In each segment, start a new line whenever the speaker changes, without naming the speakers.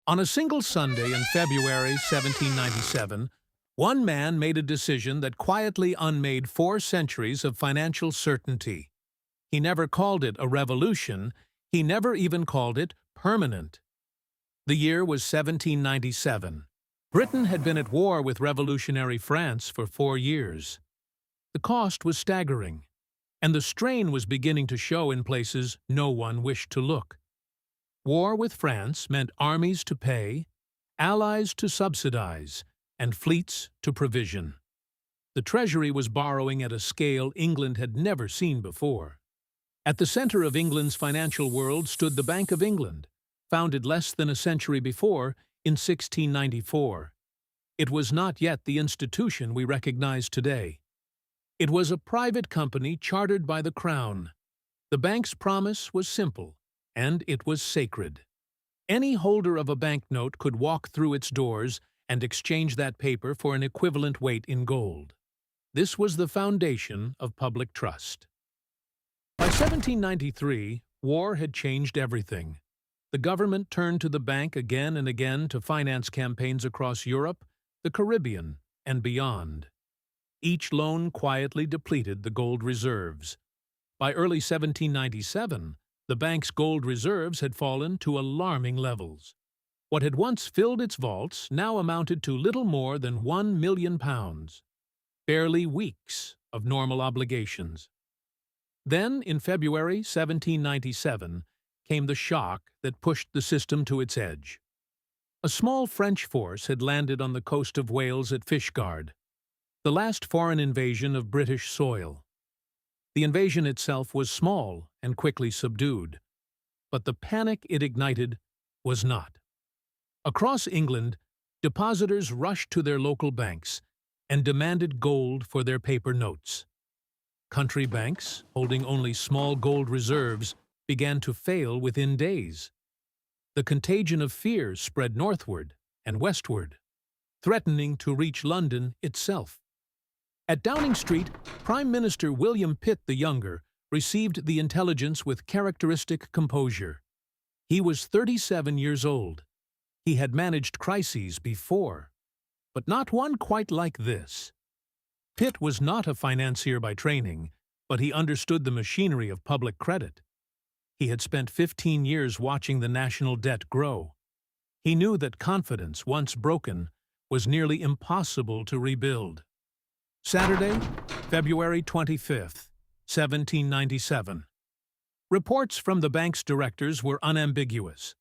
On a single Sunday in February 1797, one man made a decision that quietly unmade 4 centuries of financial certainty. He never called it a revolution, he never even called it permanent. The year was 1797. Britain had been at war with revolutionary France for 4 years. The cost was staggering, and the strain was beginning to show in places no one wished to look. War with France meant armies to pay, allies to subsidize, and fleets to provision. The Treasury was borrowing at a scale England had never seen before. At the center of England's financial world stood the Bank of England, founded less than a century before, in 1694. It was not yet the institution we recognize today. It was a private company chartered by the Crown. The bank's promise was simple, and it was sacred. Any holder of a banknote could walk through its doors and exchange that paper for an equivalent weight in gold. This was the foundation of public trust. By 1793, war had changed everything. The government turned to the bank again and again to finance campaigns across Europe, the Caribbean, and beyond. Each loan quietly depleted the gold reserves. By early 1797, the bank's gold reserves had fallen to alarming levels. What had once filled its vaults now amounted to little more than £1 million, barely weeks of normal obligations. Then, in February 1797, came the shock that pushed the system to its edge. A small French force had landed on the coast of Wales at Fishguard, the last foreign invasion of British soil. The invasion itself was small and quickly subdued, but the panic it ignited was not. Across England, depositors rushed to their local banks and demanded gold for their paper notes. Country banks, holding only small gold reserves, began to fail within days. The contagion of fear spread northward and westward, threatening to reach London itself. At Downing Street, Prime Minister William Pitt the Younger received the intelligence with characteristic composure. He was 37 years old. He had managed crises before, but not one quite like this. Pitt was not a financier by training, but he understood the machinery of public credit. He had spent 15 years watching the national debt grow. He knew that confidence, once broken, was nearly impossible to rebuild. Saturday, February 25th, 1797. Reports from the bank's directors were unambiguous.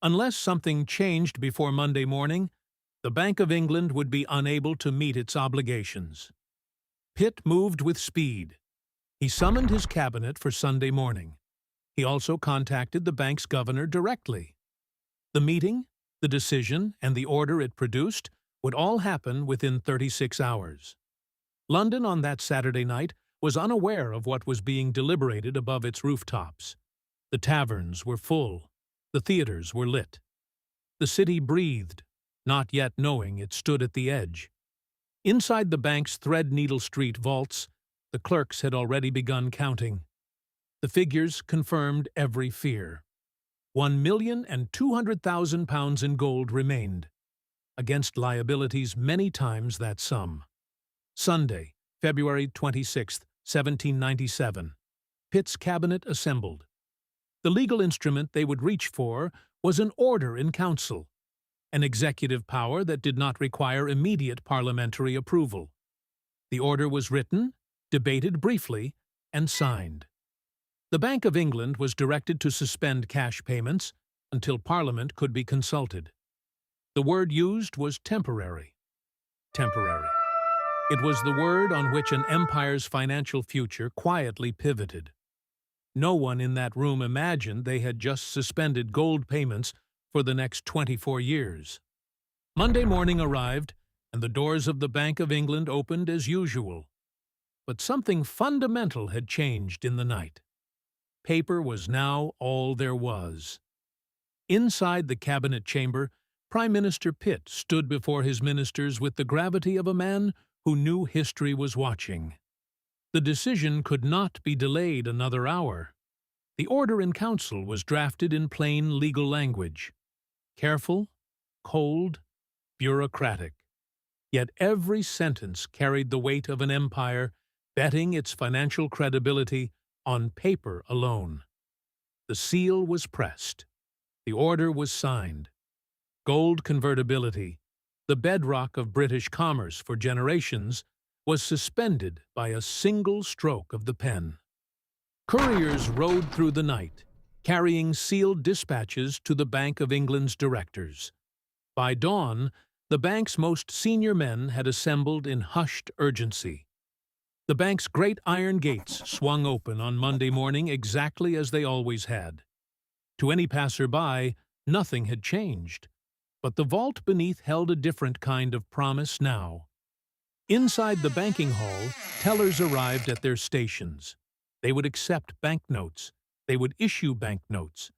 Unless something changed before Monday morning, the Bank of England would be unable to meet its obligations. Pitt moved with speed. He summoned his cabinet for Sunday morning. He also contacted the bank's governor directly. The meeting, the decision, and the order it produced would all happen within 36 hours. London on that Saturday night was unaware of what was being deliberated above its rooftops. The taverns were full. The theaters were lit. The city breathed, not yet knowing it stood at the edge. Inside the bank's Threadneedle Street vaults, the clerks had already begun counting. The figures confirmed every fear. £1,200,000 in gold remained, against liabilities many times that sum. Sunday, February 26, 1797. Pitt's cabinet assembled. The legal instrument they would reach for was an order in council, an executive power that did not require immediate parliamentary approval. The order was written, debated briefly, and signed. The Bank of England was directed to suspend cash payments until Parliament could be consulted. The word used was temporary. Temporary. It was the word on which an empire's financial future quietly pivoted. No one in that room imagined they had just suspended gold payments for the next 24 years. Monday morning arrived, and the doors of the Bank of England opened as usual. But something fundamental had changed in the night. Paper was now all there was. Inside the cabinet chamber, Prime Minister Pitt stood before his ministers with the gravity of a man who knew history was watching. The decision could not be delayed another hour. The order in council was drafted in plain legal language. Careful, cold, bureaucratic. Yet every sentence carried the weight of an empire betting its financial credibility on paper alone. The seal was pressed. The order was signed. Gold convertibility, the bedrock of British commerce for generations, was suspended by a single stroke of the pen. Couriers rode through the night, carrying sealed dispatches to the Bank of England's directors. By dawn, the bank's most senior men had assembled in hushed urgency. The bank's great iron gates swung open on Monday morning exactly as they always had. To any passer-by, nothing had changed, but the vault beneath held a different kind of promise now. Inside the banking hall, tellers arrived at their stations. They would accept banknotes. They would issue banknotes.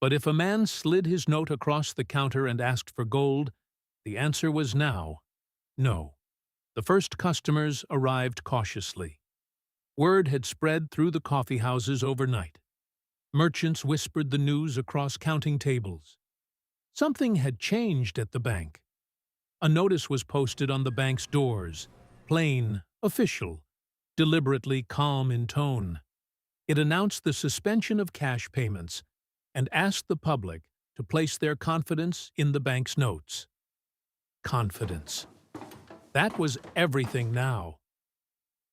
But if a man slid his note across the counter and asked for gold, the answer was now, no. The first customers arrived cautiously. Word had spread through the coffee houses overnight. Merchants whispered the news across counting tables. Something had changed at the bank. A notice was posted on the bank's doors, plain, official, deliberately calm in tone. It announced the suspension of cash payments and asked the public to place their confidence in the bank's notes. Confidence. That was everything now.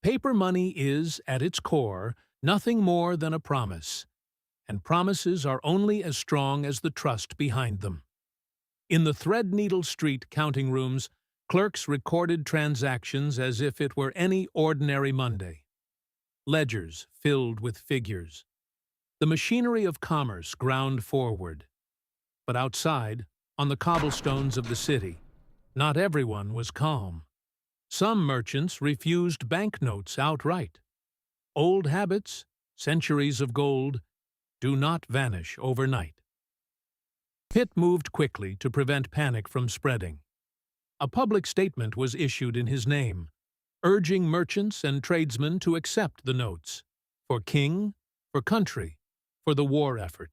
Paper money is, at its core, nothing more than a promise, and promises are only as strong as the trust behind them. In the Threadneedle Street counting rooms, clerks recorded transactions as if it were any ordinary Monday. Ledgers filled with figures. The machinery of commerce ground forward. But outside, on the cobblestones of the city, not everyone was calm. Some merchants refused banknotes outright. Old habits, centuries of gold, do not vanish overnight. Pitt moved quickly to prevent panic from spreading. A public statement was issued in his name, urging merchants and tradesmen to accept the notes, for king, for country, for the war effort.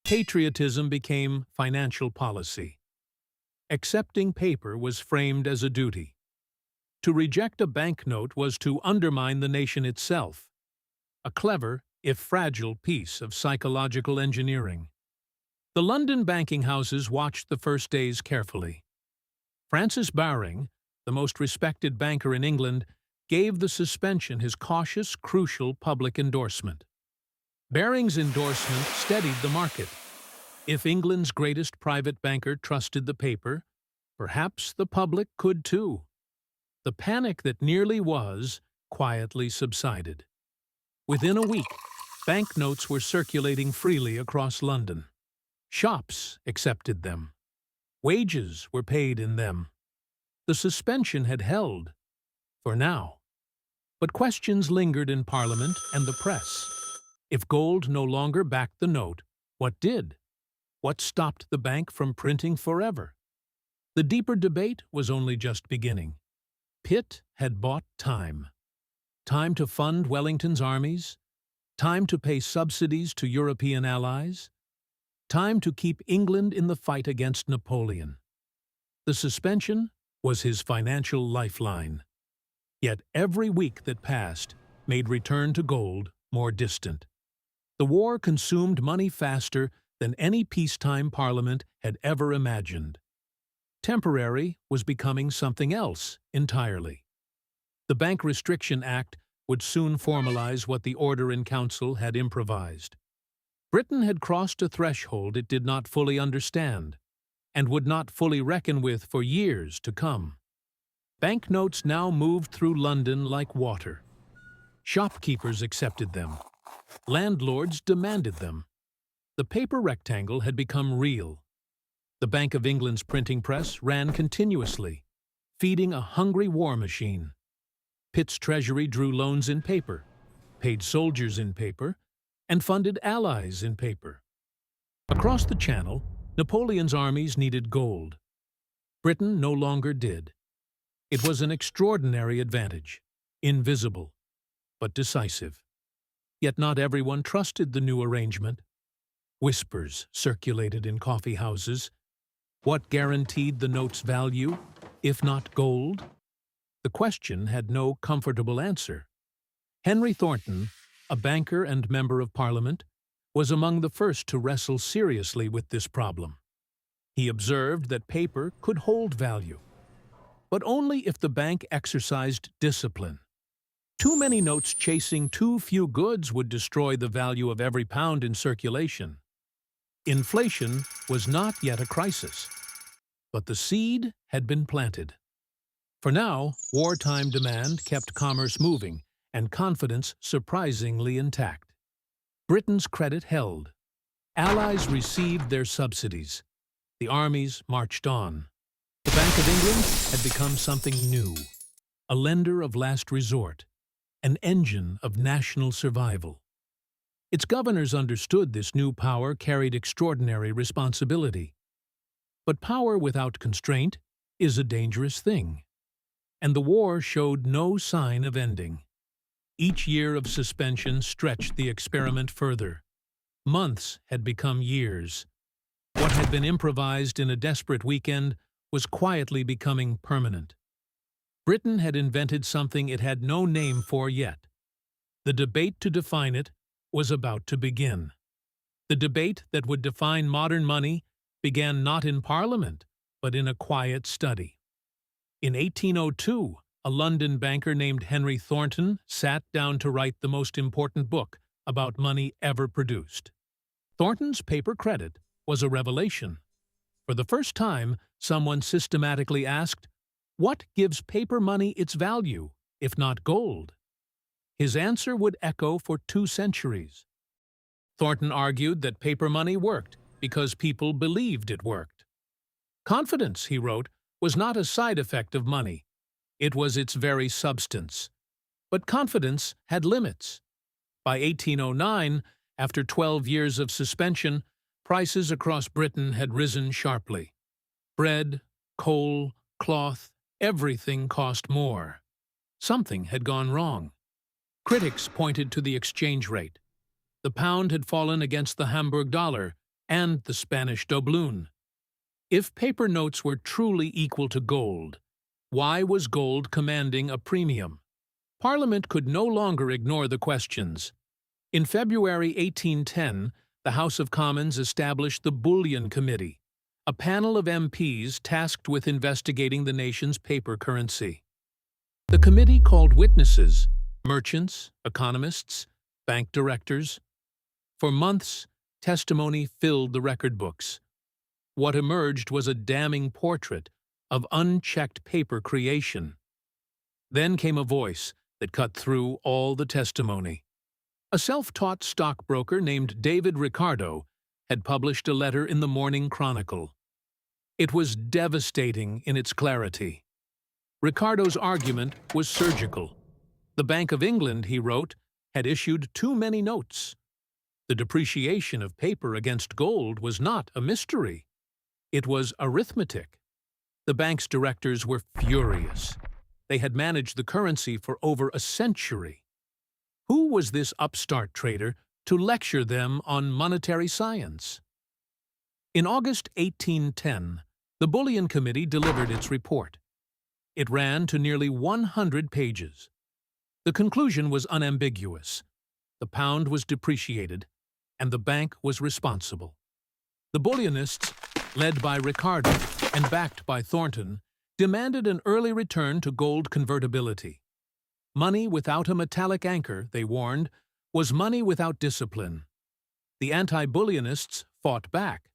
Patriotism became financial policy. Accepting paper was framed as a duty. To reject a banknote was to undermine the nation itself, a clever, if fragile, piece of psychological engineering. The London banking houses watched the first days carefully. Francis Baring, the most respected banker in England, gave the suspension his cautious, crucial public endorsement. Baring's endorsement steadied the market. If England's greatest private banker trusted the paper, perhaps the public could too. The panic that nearly was quietly subsided. Within a week, banknotes were circulating freely across London. Shops accepted them. Wages were paid in them. The suspension had held, for now. But questions lingered in Parliament and the press. If gold no longer backed the note, what did? What stopped the bank from printing forever? The deeper debate was only just beginning. Pitt had bought time. Time to fund Wellington's armies, time to pay subsidies to European allies, time to keep England in the fight against Napoleon. The suspension was his financial lifeline. Yet every week that passed made return to gold more distant. The war consumed money faster than any peacetime parliament had ever imagined. Temporary was becoming something else entirely. The Bank Restriction Act would soon formalize what the Order in Council had improvised. Britain had crossed a threshold it did not fully understand, and would not fully reckon with for years to come. Banknotes now moved through London like water. Shopkeepers accepted them. Landlords demanded them. The paper rectangle had become real. The Bank of England's printing press ran continuously, feeding a hungry war machine. Pitt's treasury drew loans in paper, paid soldiers in paper, and funded allies in paper. Across the Channel, Napoleon's armies needed gold. Britain no longer did. It was an extraordinary advantage, invisible, but decisive. Yet not everyone trusted the new arrangement. Whispers circulated in coffee houses. What guaranteed the note's value, if not gold? The question had no comfortable answer. Henry Thornton, a banker and member of Parliament, was among the first to wrestle seriously with this problem. He observed that paper could hold value, but only if the bank exercised discipline. Too many notes chasing too few goods would destroy the value of every pound in circulation. Inflation was not yet a crisis, but the seed had been planted. For now, wartime demand kept commerce moving and confidence surprisingly intact. Britain's credit held. Allies received their subsidies. The armies marched on. The Bank of England had become something new, a lender of last resort, an engine of national survival. Its governors understood this new power carried extraordinary responsibility. But power without constraint is a dangerous thing, and the war showed no sign of ending. Each year of suspension stretched the experiment further. Months had become years. What had been improvised in a desperate weekend was quietly becoming permanent. Britain had invented something it had no name for yet. The debate to define it was about to begin. The debate that would define modern money began not in Parliament, but in a quiet study. In 1802, a London banker named Henry Thornton sat down to write the most important book about money ever produced. Thornton's paper credit was a revelation. For the first time, someone systematically asked, what gives paper money its value, if not gold? His answer would echo for 2 centuries. Thornton argued that paper money worked because people believed it worked. Confidence, he wrote, was not a side effect of money. It was its very substance. But confidence had limits. By 1809, after 12 years of suspension, prices across Britain had risen sharply. Bread, coal, cloth, everything cost more. Something had gone wrong. Critics pointed to the exchange rate. The pound had fallen against the Hamburg dollar and the Spanish doubloon. If paper notes were truly equal to gold, why was gold commanding a premium? Parliament could no longer ignore the questions. In February 1810, the House of Commons established the Bullion Committee, a panel of MPs tasked with investigating the nation's paper currency. The committee called witnesses, merchants, economists, bank directors. For months, testimony filled the record books. What emerged was a damning portrait of unchecked paper creation. Then came a voice that cut through all the testimony. A self-taught stockbroker named David Ricardo had published a letter in the Morning Chronicle. It was devastating in its clarity. Ricardo's argument was surgical. The Bank of England, he wrote, had issued too many notes. The depreciation of paper against gold was not a mystery. It was arithmetic. The bank's directors were furious. They had managed the currency for over a century. Who was this upstart trader to lecture them on monetary science? In August 1810, the Bullion Committee delivered its report. It ran to nearly 100 pages. The conclusion was unambiguous. The pound was depreciated, and the bank was responsible. The bullionists, led by Ricardo and backed by Thornton, demanded an early return to gold convertibility. Money without a metallic anchor, they warned, was money without discipline. The anti-bullionists fought back.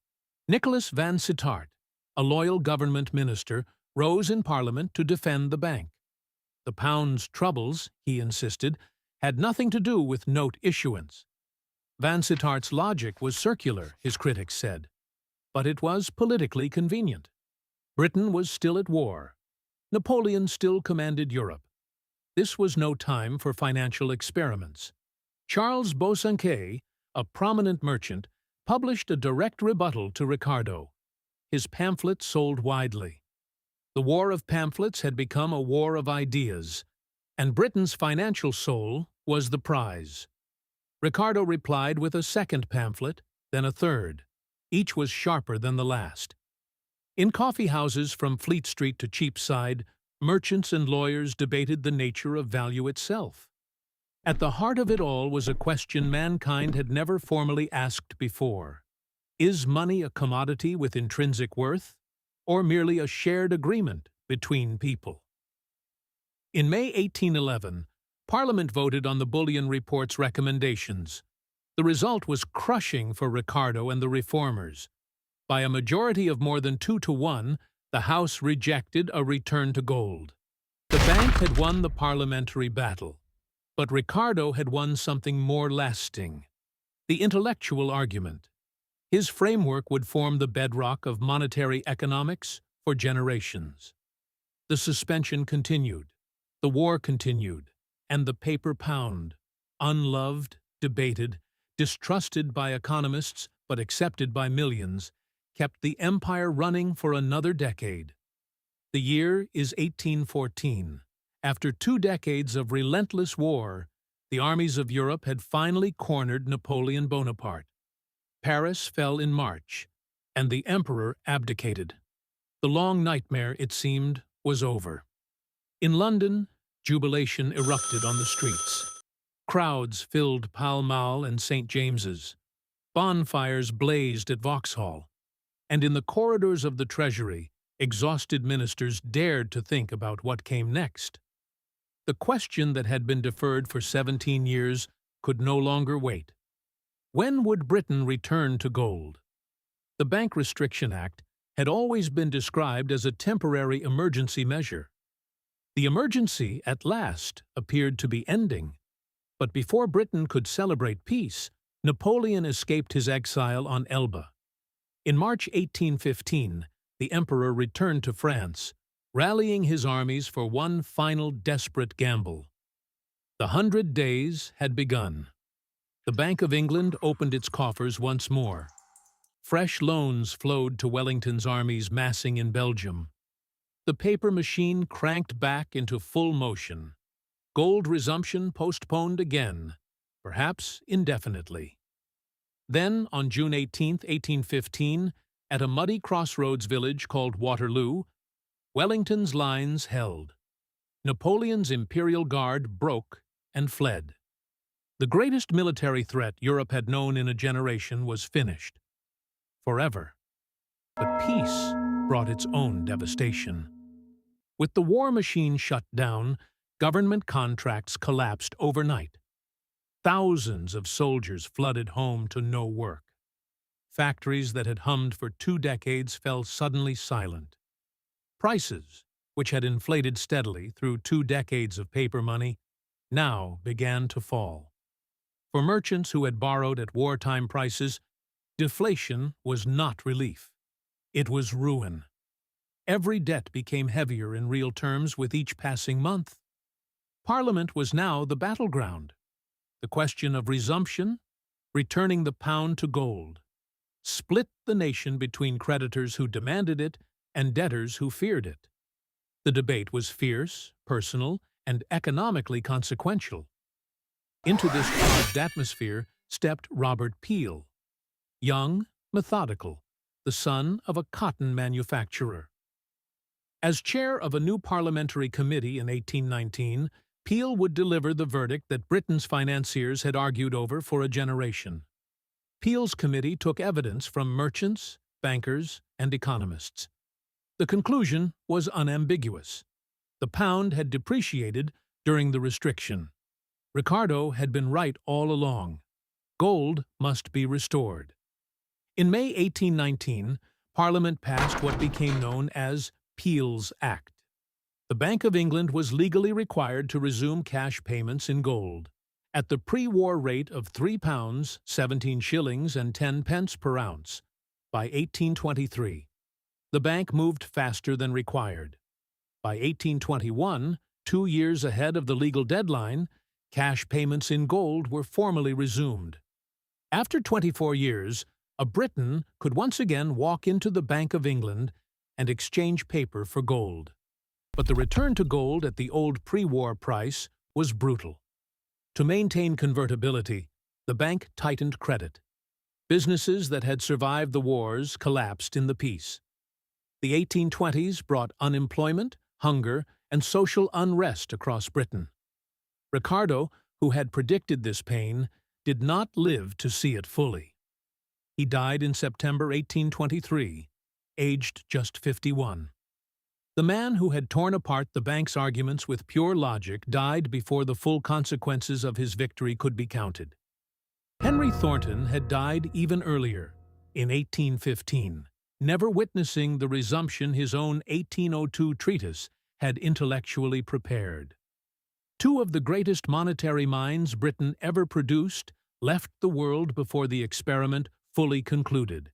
Nicholas Van Sittart, a loyal government minister, rose in Parliament to defend the bank. The pound's troubles, he insisted, had nothing to do with note issuance. Van Sittart's logic was circular, his critics said, but it was politically convenient. Britain was still at war. Napoleon still commanded Europe. This was no time for financial experiments. Charles Bosanquet, a prominent merchant, published a direct rebuttal to Ricardo. His pamphlets sold widely. The war of pamphlets had become a war of ideas, and Britain's financial soul was the prize. Ricardo replied with a second pamphlet, then a third. Each was sharper than the last. In coffee houses from Fleet Street to Cheapside, merchants and lawyers debated the nature of value itself. At the heart of it all was a question mankind had never formally asked before. Is money a commodity with intrinsic worth, or merely a shared agreement between people? In May 1811, Parliament voted on the Bullion Report's recommendations. The result was crushing for Ricardo and the reformers. By a majority of more than 2-1, the House rejected a return to gold. The bank had won the parliamentary battle, but Ricardo had won something more lasting: the intellectual argument. His framework would form the bedrock of monetary economics for generations. The suspension continued, the war continued, and the paper pound, unloved, debated, distrusted by economists but accepted by millions, kept the empire running for another decade. The year is 1814. After 2 decades of relentless war, the armies of Europe had finally cornered Napoleon Bonaparte. Paris fell in March, and the emperor abdicated. The long nightmare, it seemed, was over. In London, jubilation erupted on the streets. Crowds filled Pall Mall and St. James's. Bonfires blazed at Vauxhall. And in the corridors of the Treasury, exhausted ministers dared to think about what came next. The question that had been deferred for 17 years could no longer wait. When would Britain return to gold? The Bank Restriction Act had always been described as a temporary emergency measure. The emergency, at last, appeared to be ending. But before Britain could celebrate peace, Napoleon escaped his exile on Elba. In March 1815, the emperor returned to France, rallying his armies for one final desperate gamble. The 100 Days had begun. The Bank of England opened its coffers once more. Fresh loans flowed to Wellington's armies massing in Belgium. The paper machine cranked back into full motion. Gold resumption postponed again, perhaps indefinitely. Then, on June 18, 1815, at a muddy crossroads village called Waterloo, Wellington's lines held. Napoleon's Imperial Guard broke and fled. The greatest military threat Europe had known in a generation was finished. Forever. But peace brought its own devastation. With the war machine shut down, government contracts collapsed overnight. Thousands of soldiers flooded home to no work. Factories that had hummed for 2 decades fell suddenly silent. Prices, which had inflated steadily through 2 decades of paper money, now began to fall. For merchants who had borrowed at wartime prices, deflation was not relief. It was ruin. Every debt became heavier in real terms with each passing month. Parliament was now the battleground. The question of resumption, returning the pound to gold, split the nation between creditors who demanded it and debtors who feared it. The debate was fierce, personal, and economically consequential. Into this charged atmosphere stepped Robert Peel, young, methodical, the son of a cotton manufacturer. As chair of a new parliamentary committee in 1819, Peel would deliver the verdict that Britain's financiers had argued over for a generation. Peel's committee took evidence from merchants, bankers, and economists. The conclusion was unambiguous. The pound had depreciated during the restriction. Ricardo had been right all along. Gold must be restored. In May 1819, Parliament passed what became known as Peel's Act. The Bank of England was legally required to resume cash payments in gold, at the pre-war rate of £3, 17 shillings and 10 pence per ounce. By 1823, the bank moved faster than required. By 1821, 2 years ahead of the legal deadline, cash payments in gold were formally resumed. After 24 years, a Briton could once again walk into the Bank of England and exchange paper for gold. But the return to gold at the old pre-war price was brutal. To maintain convertibility, the bank tightened credit. Businesses that had survived the wars collapsed in the peace. The 1820s brought unemployment, hunger, and social unrest across Britain. Ricardo, who had predicted this pain, did not live to see it fully. He died in September 1823, aged just 51. The man who had torn apart the bank's arguments with pure logic died before the full consequences of his victory could be counted. Henry Thornton had died even earlier, in 1815, never witnessing the resumption his own 1802 treatise had intellectually prepared. Two of the greatest monetary minds Britain ever produced left the world before the experiment fully concluded.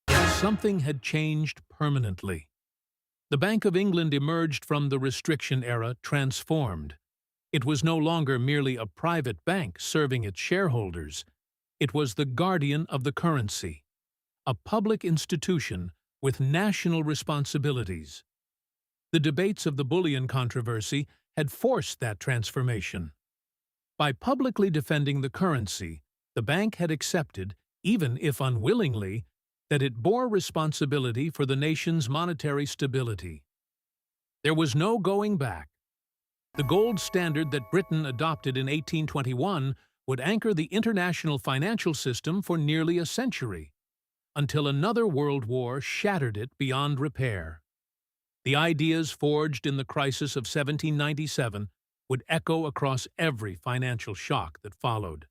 Yet something had changed permanently. The Bank of England emerged from the restriction era transformed. It was no longer merely a private bank serving its shareholders. It was the guardian of the currency, a public institution with national responsibilities. The debates of the bullion controversy had forced that transformation. By publicly defending the currency, the bank had accepted, even if unwillingly, that it bore responsibility for the nation's monetary stability. There was no going back. The gold standard that Britain adopted in 1821 would anchor the international financial system for nearly a century, until another world war shattered it beyond repair. The ideas forged in the crisis of 1797 would echo across every financial shock that followed.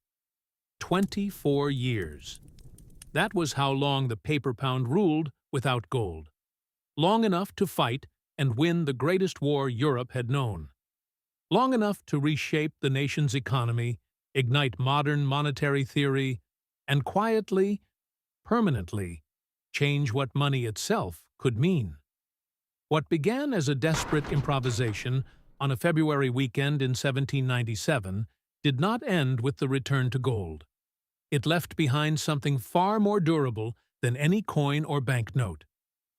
24 years. That was how long the paper pound ruled without gold. Long enough to fight and win the greatest war Europe had known. Long enough to reshape the nation's economy, ignite modern monetary theory, and quietly, permanently, change what money itself could mean. What began as a desperate improvisation on a February weekend in 1797 did not end with the return to gold. It left behind something far more durable than any coin or banknote.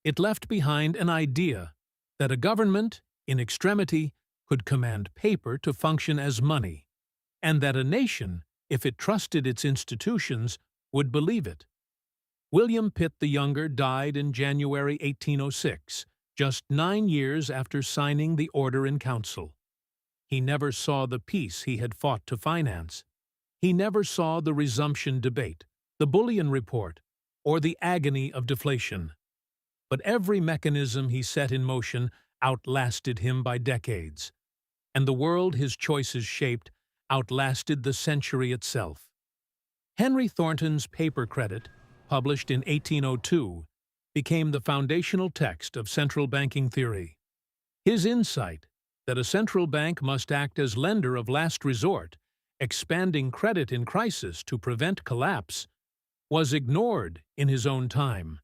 It left behind an idea that a government, in extremity, could command paper to function as money, and that a nation, if it trusted its institutions, would believe it. William Pitt the Younger died in January 1806, just 9 years after signing the Order in Council. He never saw the peace he had fought to finance. He never saw the resumption debate, the bullion report, or the agony of deflation. But every mechanism he set in motion outlasted him by decades, and the world his choices shaped outlasted the century itself. Henry Thornton's paper credit, published in 1802, became the foundational text of central banking theory. His insight that a central bank must act as lender of last resort, expanding credit in crisis to prevent collapse, was ignored in his own time,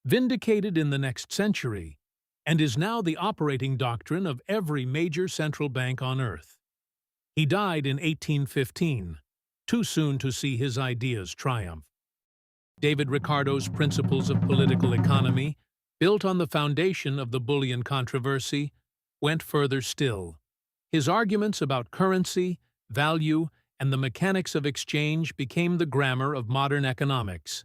vindicated in the next century, and is now the operating doctrine of every major central bank on earth. He died in 1815, too soon to see his ideas triumph. David Ricardo's Principles of Political Economy, built on the foundation of the bullion controversy, went further still. His arguments about currency, value, and the mechanics of exchange became the grammar of modern economics.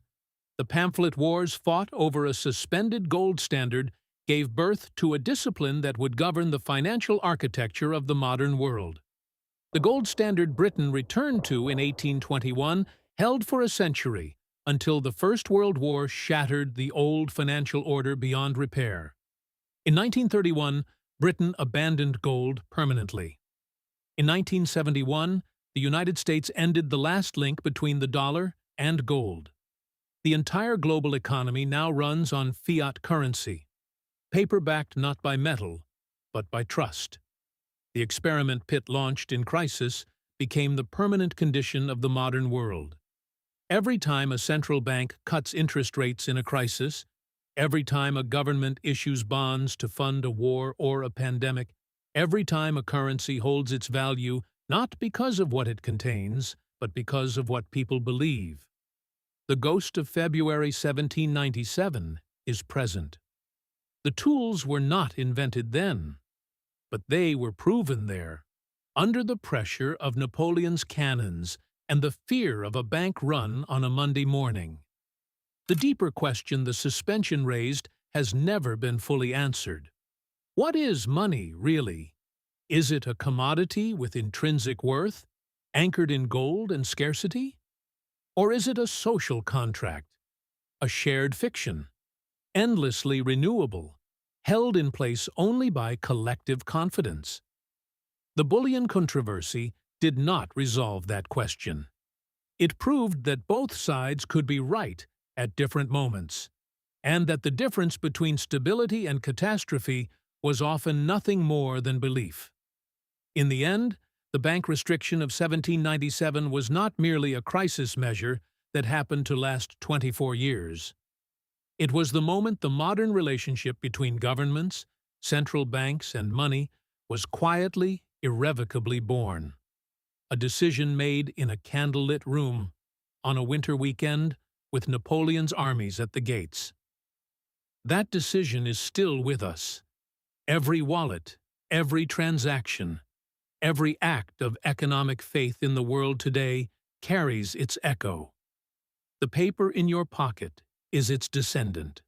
The pamphlet wars fought over a suspended gold standard gave birth to a discipline that would govern the financial architecture of the modern world. The gold standard Britain returned to in 1821 held for a century, until the First World War shattered the old financial order beyond repair. In 1931, Britain abandoned gold permanently. In 1971, the United States ended the last link between the dollar and gold. The entire global economy now runs on fiat currency, paper-backed not by metal, but by trust. The experiment Pitt launched in crisis became the permanent condition of the modern world. Every time a central bank cuts interest rates in a crisis, every time a government issues bonds to fund a war or a pandemic, every time a currency holds its value not because of what it contains, but because of what people believe, the ghost of February 1797 is present. The tools were not invented then, but they were proven there, under the pressure of Napoleon's cannons and the fear of a bank run on a Monday morning. The deeper question the suspension raised has never been fully answered. What is money, really? Is it a commodity with intrinsic worth, anchored in gold and scarcity? Or is it a social contract, a shared fiction, endlessly renewable, held in place only by collective confidence? The bullion controversy did not resolve that question. It proved that both sides could be right at different moments, and that the difference between stability and catastrophe was often nothing more than belief. In the end, the bank restriction of 1797 was not merely a crisis measure that happened to last 24 years. It was the moment the modern relationship between governments, central banks, and money was quietly, irrevocably born. A decision made in a candlelit room, on a winter weekend, with Napoleon's armies at the gates. That decision is still with us. Every wallet, every transaction, every act of economic faith in the world today carries its echo. The paper in your pocket is its descendant.